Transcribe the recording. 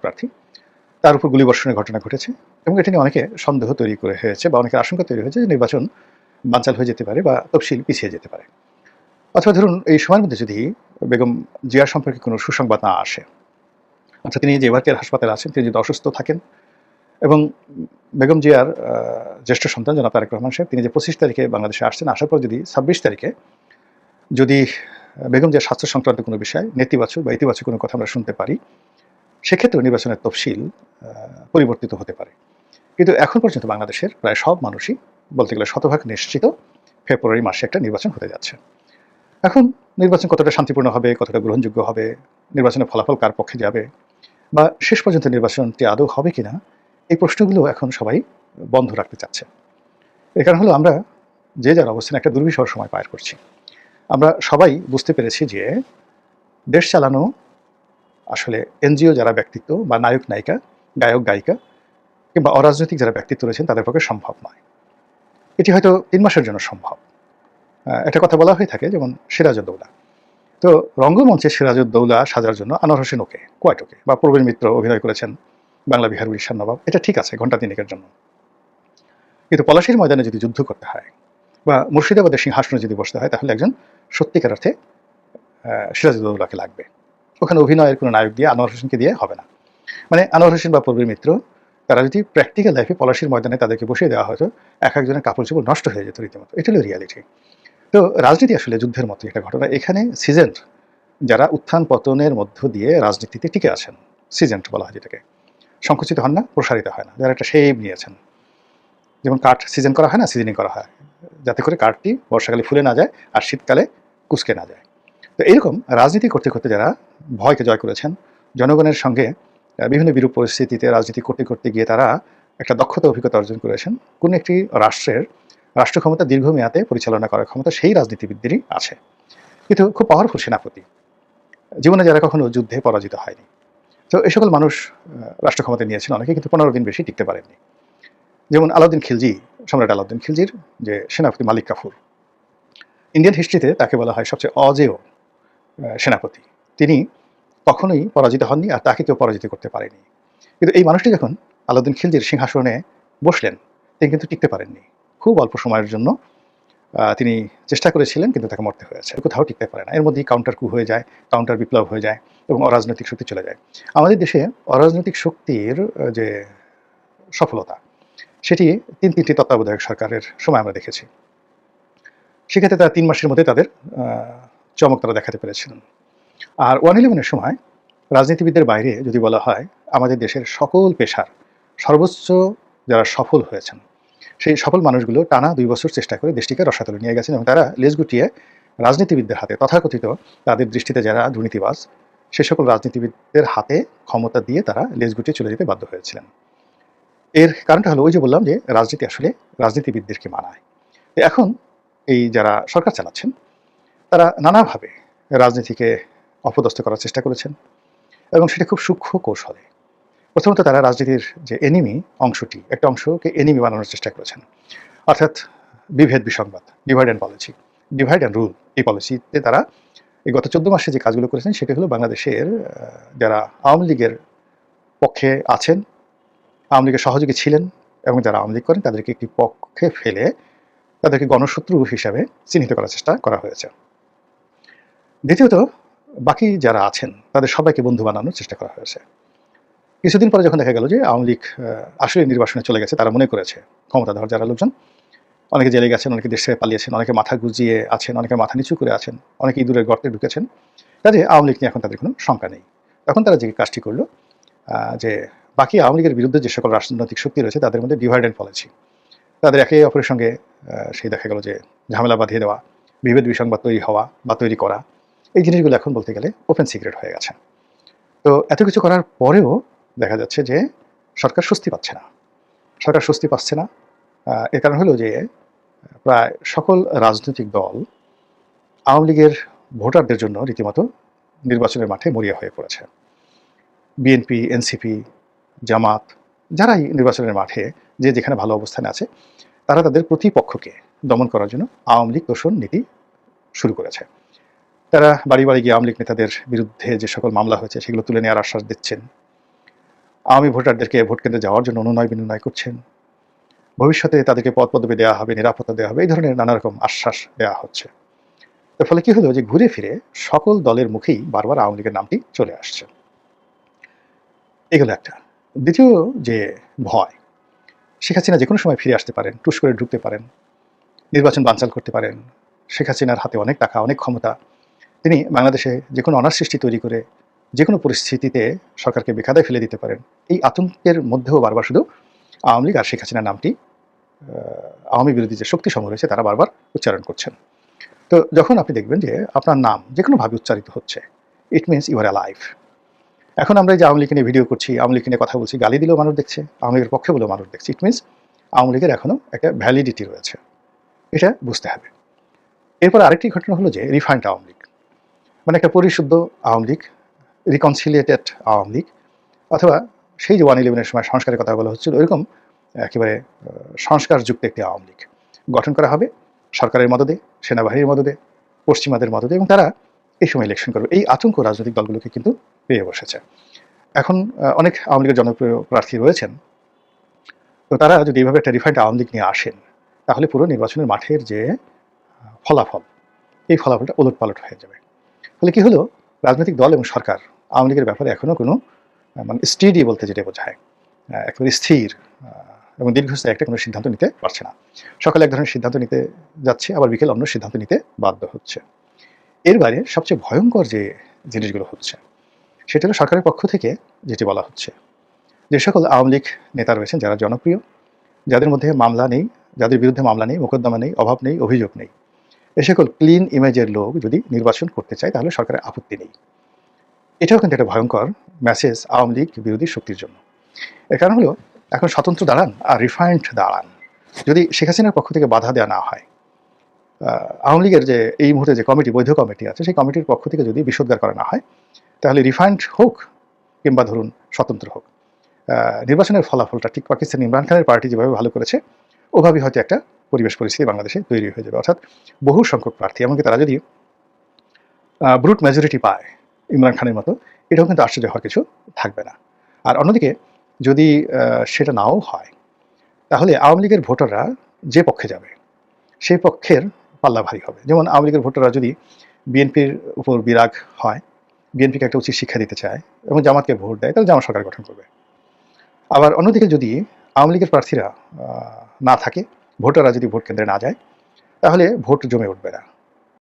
প্রার্থী, তার উপর গুলিবর্ষণের ঘটনা ঘটেছে এবং এটা নিয়ে অনেকে সন্দেহ তৈরি করে হয়েছে বা অনেকের আশঙ্কা তৈরি হয়েছে যে নির্বাচন বানচাল হয়ে যেতে পারে বা তফসিল পিছিয়ে যেতে পারে। অথবা ধরুন এই সময়ের মধ্যে যদি বেগম জিয়ার সম্পর্কে কোনো সুসংবাদ না আসে, অর্থাৎ তিনি যে এবার হাসপাতালে আছেন তিনি যদি অসুস্থ থাকেন এবং বেগম জিয়ার জ্যেষ্ঠ সন্তান জনাব তারেক রহমান সাহেব তিনি যে 25 তারিখে বাংলাদেশে আসছেন, আসার পর যদি 26 তারিখে যদি বেগম জিয়ার স্বাস্থ্য সংক্রান্ত কোনো বিষয় নেতিবাচক বা ইতিবাচক কোনো কথা আমরা শুনতে পারি, সেক্ষেত্রে নির্বাচনের তফসিল পরিবর্তিত হতে পারে। কিন্তু এখন পর্যন্ত বাংলাদেশের প্রায় সব মানুষই বলতে গেলে শতভাগ নিশ্চিত ফেব্রুয়ারি মাসে একটা নির্বাচন হতে যাচ্ছে। এখন নির্বাচন কতটা শান্তিপূর্ণ হবে, কতটা গ্রহণযোগ্য হবে, নির্বাচনের ফলাফল কার পক্ষে যাবে বা শেষ পর্যন্ত নির্বাচনটি আদৌ হবে কিনা, এই প্রশ্নগুলো এখন সবাই বন্ধ রাখতে চাচ্ছে। এর কারণ হলো আমরা যে যার অবস্থানে একটা দুর্বিষহ সময় পার করছি। আমরা সবাই বুঝতে পেরেছি যে দেশ চালানো আসলে এনজিও যারা ব্যক্তিত্ব বা নায়ক নায়িকা, গায়ক গায়িকা কিংবা অরাজনৈতিক যারা ব্যক্তিত্ব রয়েছেন তাদের পক্ষে সম্ভব নয়। এটি হয়তো ৩ মাসের জন্য সম্ভব। একটা কথা বলা হয়ে থাকে যেমন সিরাজউদ্দৌলা। তো রঙ্গমঞ্চে সিরাজউদ্দৌলা সাজার জন্য আনোয়ার হোসেন ওকে, কোয়াইট ওকে বা প্রবীণ মিত্র অভিনয় করেছেন বাংলা বিহার উড়িষ্যার নবাব, এটা ঠিক আছে ঘণ্টা তিনেকের জন্য। কিন্তু পলাশীর ময়দানে যদি যুদ্ধ করতে হয় বা মুর্শিদাবাদের সিংহাসনে যদি বসতে হয় তাহলে একজন সত্যিকার অর্থে সিরাজউদ্দৌলাকে লাগবে। ওখানে অভিনয়ের কোনো নায়ক দিয়ে আনোয়ার হোসেনকে দিয়ে হবে না। মানে আনোয়ার হোসেন বা প্রবীণ মিত্র তারা যদি প্র্যাকটিক্যাল লাইফে পলাশীর ময়দানে তাদেরকে বসিয়ে দেওয়া হতো, এক একজনের কাপড় চোপড় নষ্ট হয়ে যেত রীতিমতো। এটা হলো রিয়ালিটি। তো রাজনীতি আসলে যুদ্ধের মতো একটা ঘটনা। এখানে সিজেন্ট যারা উত্থান পতনের মধ্য দিয়ে রাজনীতিতে টিকে আছেন, সিজেন্ট বলা হয় যেটাকে, সংকুচিত হন না, প্রসারিত হয় না, যারা একটা শেপ নিয়েছেন। যেমন কাঠ সিজন করা হয় না, সিজনিং করা হয় যাতে করে কাঠটি বর্ষাকালে ফুলে না যায় আর শীতকালে কুঁচকে না যায়। তো এইরকম রাজনীতি করতে করতে যারা ভয়কে জয় করেছেন, জনগণের সঙ্গে বিভিন্ন বিরূপ পরিস্থিতিতে রাজনীতি করতে করতে গিয়ে তারা একটা দক্ষতা অভিজ্ঞতা অর্জন করেছেন, কোনো একটি রাষ্ট্রের রাষ্ট্র ক্ষমতা দীর্ঘমেয়াদে পরিচালনা করার ক্ষমতা সেই রাজনীতিবিদদেরই আছে। কিন্তু খুব পাওয়ারফুল সেনাপতি, জীবনে যারা কখনো যুদ্ধে পরাজিত হয়নি। তো এই সকল মানুষ রাষ্ট্র ক্ষমতা নিয়েছেন অনেকে, কিন্তু 15 দিন বেশি টিকতে পারেননি। যেমন আলাউদ্দিন খিলজি, সম্রাট আলাউদ্দিন খিলজির যে সেনাপতি মালিক কাফুর, ইন্ডিয়ান হিস্ট্রিতে তাকে বলা হয় সবচেয়ে অজেয় সেনাপতি। তিনি কখনোই পরাজিত হননি আর তাকে কেউ পরাজিত করতে পারেনি। কিন্তু এই মানুষটি যখন আলাউদ্দিন খিলজির সিংহাসনে বসলেন, তিনি কিন্তু টিকতে পারেননি। খুব অল্প সময়ের জন্য তিনি চেষ্টা করেছিলেন, কিন্তু তাকে মরতে হয়েছে। কোথাও টিকতে পারে না। এর মধ্যেই কাউন্টার কু হয়ে যায়, কাউন্টার বিপ্লব হয়ে যায় এবং অরাজনৈতিক শক্তি চলে যায়। আমাদের দেশে অরাজনৈতিক শক্তির যে সফলতা, সেটি ৩টি তত্ত্বাবধায়ক সরকারের সময় আমরা দেখেছি। সেক্ষেত্রে তারা ৩ মাসের মধ্যে তাদের চমক তারা দেখাতে পেরেছিলেন। আর 111-এর সময় রাজনীতিবিদদের বাইরে যদি বলা হয়, আমাদের দেশের সকল পেশার সর্বোচ্চ যারা সফল হয়েছেন, সেই সফল মানুষগুলো টানা 2 বছর চেষ্টা করে দেশটিকে রসাতলে নিয়ে গেছেন এবং তারা লেজ গুটিয়ে রাজনীতিবিদদের হাতে, তথাকথিত তাদের দৃষ্টিতে যারা দুর্নীতিবাজ, সে সকল রাজনীতিবিদদের হাতে ক্ষমতা দিয়ে তারা লেজ গুটিয়ে চলে যেতে বাধ্য হয়েছিলেন। এর কারণটা হলো ওই যে বললাম যে রাজনীতি আসলে রাজনীতিবিদদেরকে মানায়। এখন এই যারা সরকার চালাচ্ছেন তারা নানাভাবে রাজনীতিকে অপদস্থ করার চেষ্টা করেছেন এবং সেটা খুব সূক্ষ্ম কৌশলে। প্রথমত তারা রাজনীতির যে এনিমি অংশটি, একটা অংশকে এনিমি বানানোর চেষ্টা করেছেন। অর্থাৎ বিভেদ বিসংবাদ, divide and policy, divide and rule, এই পলিসিতে তারা এই গত 14 মাসে যে কাজগুলো করেছেন সেটা হলো বাংলাদেশের যারা আওয়ামী লীগের পক্ষে আছেন, আওয়ামী লীগের সহযোগী ছিলেন এবং যারা আওয়ামী লীগ করেন তাদেরকে একটি পক্ষে ফেলে তাদেরকে গণশত্রু হিসাবে চিহ্নিত করার চেষ্টা করা হয়েছে। দ্বিতীয়ত বাকি যারা আছেন তাদের সবাইকে বন্ধু বানানোর চেষ্টা করা হয়েছে। কিছুদিন পরে যখন দেখা গেল যে আওয়ামী লীগ আসলে নির্বাসনে চলে গেছে, তারা মনে করেছে ক্ষমতাধর যারা লোকজন, অনেকে জেলে গেছেন, অনেকে দেশ ছেড়ে পালিয়েছেন, অনেকে মাথা গুজিয়ে আছেন, অনেকে মাথা নিচু করে আছেন, অনেকে ইঁদুরের গর্তে ঢুকেছেন, কাজে আওয়ামী লীগ নিয়ে এখন তাদের কোনো শঙ্কা নেই। তখন তারা যে কাজটি করলো যে বাকি আওয়ামী লীগের বিরুদ্ধে যে সকল রাজনৈতিক শক্তি রয়েছে তাদের মধ্যে ডিভাইড অ্যান্ড পলিসি, তাদের একে অপরের সঙ্গে সেই দেখা গেল যে ঝামেলা বাঁধিয়ে দেওয়া, বিভেদ বিসংবাদ তৈরি হওয়া বা তৈরি করা, এই জিনিসগুলো এখন বলতে গেলে ওপেন সিক্রেট হয়ে গেছে। তো এত কিছু করার পরেও দেখা যাচ্ছে যে সরকার স্বস্তি পাচ্ছে না। সরকার স্বস্তি পাচ্ছে না, এর কারণ হলো যে প্রায় সকল রাজনৈতিক দল আওয়ামী লীগের ভোটারদের জন্য রীতিমতো নির্বাচনের মাঠে মরিয়া হয়ে পড়েছে। বিএনপি, এনসিপি, জামাত, যারাই নির্বাচনের মাঠে যে যেখানে ভালো অবস্থানে আছে, তারা তাদের প্রতিপক্ষকে দমন করার জন্য আওয়ামী লীগ তোষণ নীতি শুরু করেছে। তারা বাড়ি বাড়ি গিয়ে আওয়ামী লীগ নেতাদের বিরুদ্ধে যে সকল মামলা হয়েছে সেগুলো তুলে নেওয়ার আশ্বাস দিচ্ছেন। আওয়ামী ভোটারদেরকে ভোট কেন্দ্রে যাওয়ার জন্য অনুনয় বিনয় করছেন। ভবিষ্যতে তাদেরকে পদ পদবি দেওয়া হবে, নিরাপত্তা দেওয়া হবে, এই ধরনের নানা রকম আশ্বাস দেওয়া হচ্ছে। এর ফলে কি হলো যে ঘুরে ফিরে সকল দলের মুখেই বারবার আওয়ামী লীগের নামটি চলে আসছে। এগুলো একটা। দ্বিতীয় যে ভয়, শেখ হাসিনা যেকোনো সময় ফিরে আসতে পারেন, টুস করে ঢুকতে পারেন, নির্বাচন বানচাল করতে পারেন। শেখ হাসিনার হাতে অনেক টাকা, অনেক ক্ষমতা। তিনি বাংলাদেশে যেকোনো অনার সৃষ্টি তৈরি করে যেকোনো পরিস্থিতিতে সরকারকে বেকায়দায় ফেলে দিতে পারেন। এই আতঙ্কের মধ্যেও বারবার শুধু আওয়ামী লীগ আর শেখ হাসিনার নামটি আওয়ামী বিরোধী যে শক্তিসমূহ রয়েছে তারা বারবার উচ্চারণ করছেন। তো যখন আপনি দেখবেন যে আপনার নাম যেকোনোভাবে উচ্চারিত হচ্ছে, it means you are alive. এখন আমরা এই যে আওয়ামী লীগ নিয়ে ভিডিও করছি, আওয়ামী লীগ নিয়ে কথা বলছি, গালি দিলেও মানুষ দেখছে, আওয়ামী লীগের পক্ষে বলেও মানুষ দেখছে। ইট মিনস আওয়ামী লীগের এখনও একটা ভ্যালিডিটি রয়েছে, এটা বুঝতে হবে। এরপর আরেকটি ঘটনা হলো যে রিফাইন্ড আওয়ামী লীগ, মানে একটা পরিশুদ্ধ আওয়ামী লীগ, রিকনসিলিয়েটেড আওয়ামী লীগ, অথবা সেই যে 1/11-এর সময় সংস্কারের কথা বলা হচ্ছিল ওইরকম একেবারে সংস্কারযুক্ত একটি আওয়ামী লীগ গঠন করা হবে সরকারের মদদে, সেনাবাহিনীর মদদে, পশ্চিমাদের মদদে, এবং তারা এই সময় ইলেকশন করবে। এই আতঙ্ক রাজনৈতিক দলগুলোকে কিন্তু পেয়ে বসেছে। এখন অনেক আওয়ামী লীগের জনপ্রিয় প্রার্থী রয়েছেন, তো তারা যদি এইভাবে একটা রিফাইন্ড আওয়ামী লীগ নিয়ে আসেন, তাহলে পুরো নির্বাচনের মাঠের যে ফলাফল, এই ফলাফলটা ওলটপালট হয়ে যাবে। ফলে কি হলো, রাজনৈতিক দল এবং সরকার আওয়ামী লীগের ব্যাপারে এখনও কোনো মানে স্টেডি বলতে যেটা বোঝায়, একেবারে স্থির এবং দীর্ঘস্থায়ী একটা কোনো সিদ্ধান্ত নিতে পারছে না। সকালে এক ধরনের সিদ্ধান্ত নিতে যাচ্ছে, আবার বিকেল অন্য সিদ্ধান্ত নিতে বাধ্য হচ্ছে। এর বাইরে সবচেয়ে ভয়ঙ্কর যে জিনিসগুলো হচ্ছে সেটা হলো সরকারের পক্ষ থেকে যেটি বলা হচ্ছে, যে সকল আওয়ামী লীগ নেতা রয়েছেন যারা জনপ্রিয়, যাদের মধ্যে মামলা নেই, যাদের বিরুদ্ধে মামলা নেই, মোকদ্দমা নেই, অভাব নেই, অভিযোগ নেই, এ সকল ক্লিন ইমেজের লোক যদি নির্বাচন করতে চায় তাহলে সরকারের আপত্তি নেই। এটাও কিন্তু একটা ভয়ঙ্কর মেসেজ আওয়ামী লীগ বিরোধী শক্তির জন্য। এর কারণ হলো, এখন স্বতন্ত্র দাঁড়ান আর রিফাইন্ড দাঁড়ান, যদি শেখ হাসিনার পক্ষ থেকে বাধা দেওয়া না হয়, আওয়ামী লীগের যে এই মুহূর্তে যে কমিটি, বৈধ কমিটি আছে, সেই কমিটির পক্ষ থেকে যদি বিষোদ্গার করা না হয়, তাহলে রিফাইন্ড হোক কিংবা ধরুন স্বতন্ত্র হোক, নির্বাচনের ফলাফলটা ঠিক পাকিস্তান ইমরান খানের পার্টি যেভাবে ভালো করেছে ওভাবেই হয়তো একটা পরিবেশ পরিস্থিতি বাংলাদেশে তৈরি হয়ে যাবে। অর্থাৎ বহু সংখ্যক প্রার্থী, এমনকি তারা যদি ব্রুট মেজরিটি পায় ইমরান খানের মতো, এটাও কিন্তু আশ্চর্য হওয়ার কিছু থাকবে না। আর অন্যদিকে যদি সেটা নাও হয়, তাহলে আওয়ামী লীগের ভোটাররা যে পক্ষে যাবে সেই পক্ষের পাল্লা ভারী হবে। যেমন আওয়ামী লীগের ভোটাররা যদি বিএনপির উপর বিরাগ হয়, বিএনপিকে একটা উচিত শিক্ষা দিতে চায় এবং জামাতকে ভোট দেয়, তাহলে জামাত সরকার গঠন করবে। আবার অন্যদিকে যদি আওয়ামী লীগের প্রার্থীরা না থাকে, ভোটাররা যদি ভোট কেন্দ্রে না যায়, তাহলে ভোট জমে উঠবে না।